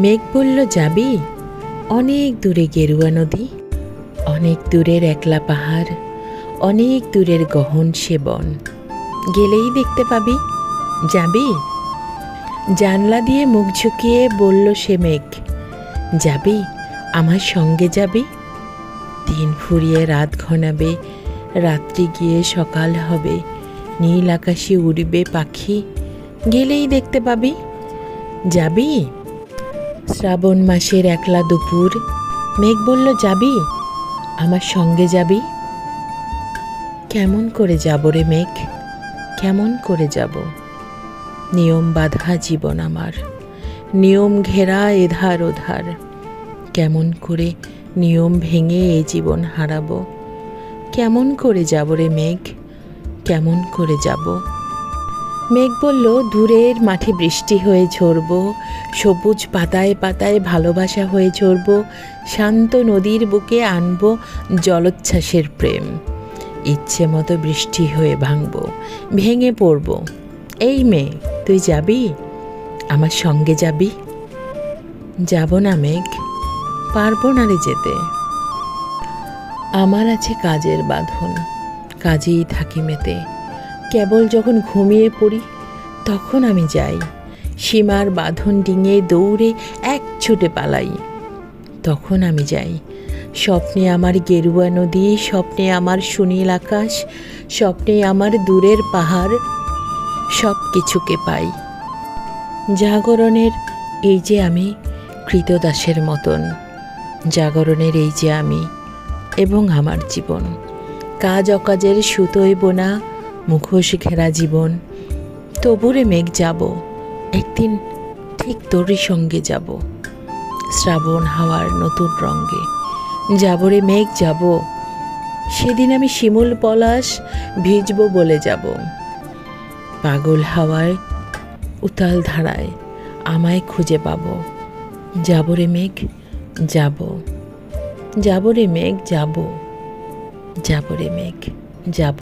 মেঘ বলল, যাবি? অনেক দূরে গেরুয়া নদী, অনেক দূরের একলা পাহাড়, অনেক দূরের গহন সে বন, গেলেই দেখতে পাবি। যাবি? জানলা দিয়ে মুখ ঝুঁকিয়ে বলল সে মেঘ, যাবি? আমার সঙ্গে যাবি? দিন ফুরিয়ে রাত ঘনাবে, রাত্রি গিয়ে সকাল হবে, নীল আকাশে উড়বে পাখি, গেলেই দেখতে পাবি। যাবি? শ্রাবণ মাসের একলা দুপুর, মেঘ বলল, যাবি? আমার সঙ্গে যাবি? কেমন করে যাব রে মেঘ, কেমন করে যাব? নিয়ম বাঁধা জীবন আমার, নিয়ম ঘেরা এধার ওধার, কেমন করে নিয়ম ভেঙে এ জীবন হারাবো? কেমন করে যাব রে মেঘ, কেমন করে যাব? মেঘ বলল, দূরের মাঠে বৃষ্টি হয়ে ঝরব, সবুজ পাতায় পাতায় ভালোবাসা হয়ে ঝরব, শান্ত নদীর বুকে আনব জলোচ্ছ্বাসের প্রেম, ইচ্ছে মতো বৃষ্টি হয়ে ভাঙব, ভেঙে পড়ব। এই মেয়ে, তুই যাবি? আমার সঙ্গে যাবি? যাব না মেঘ, পারবো না রে যেতে। আমার আছে কাজের বাঁধন, কাজেই থাকি মেতে, কেবল যখন ঘুমিয়ে পড়ি তখন আমি যাই, সীমার বাঁধন ডিঙিয়ে দৌড়ে এক ছুটে পালাই, তখন আমি যাই। স্বপ্নে আমার গেরুয়া নদী, স্বপ্নে আমার সুনীল আকাশ, স্বপ্নে আমার দূরের পাহাড়, সব কিছুকে পাই। জাগরণের এই যে আমি কৃতদাসের মতন, জাগরণের এই যে আমি এবং আমার জীবন, কাজ অকাজের সুতোয় বোনা মুখোশ ঘেরা জীবন, তবুরে মেঘ যাব, একদিন ঠিক তোরই সঙ্গে যাব, শ্রাবণ হাওয়ার নতুন রঙ্গে যাব রে মেঘ যাব। সেদিন আমি শিমুল পলাশ ভিজব বলে যাব, পাগল হাওয়ায় উতাল ধারায় আমায় খুঁজে পাব। যাব রে মেঘ যাব, যাব রে মেঘ যাব, যাব রে মেঘ যাব।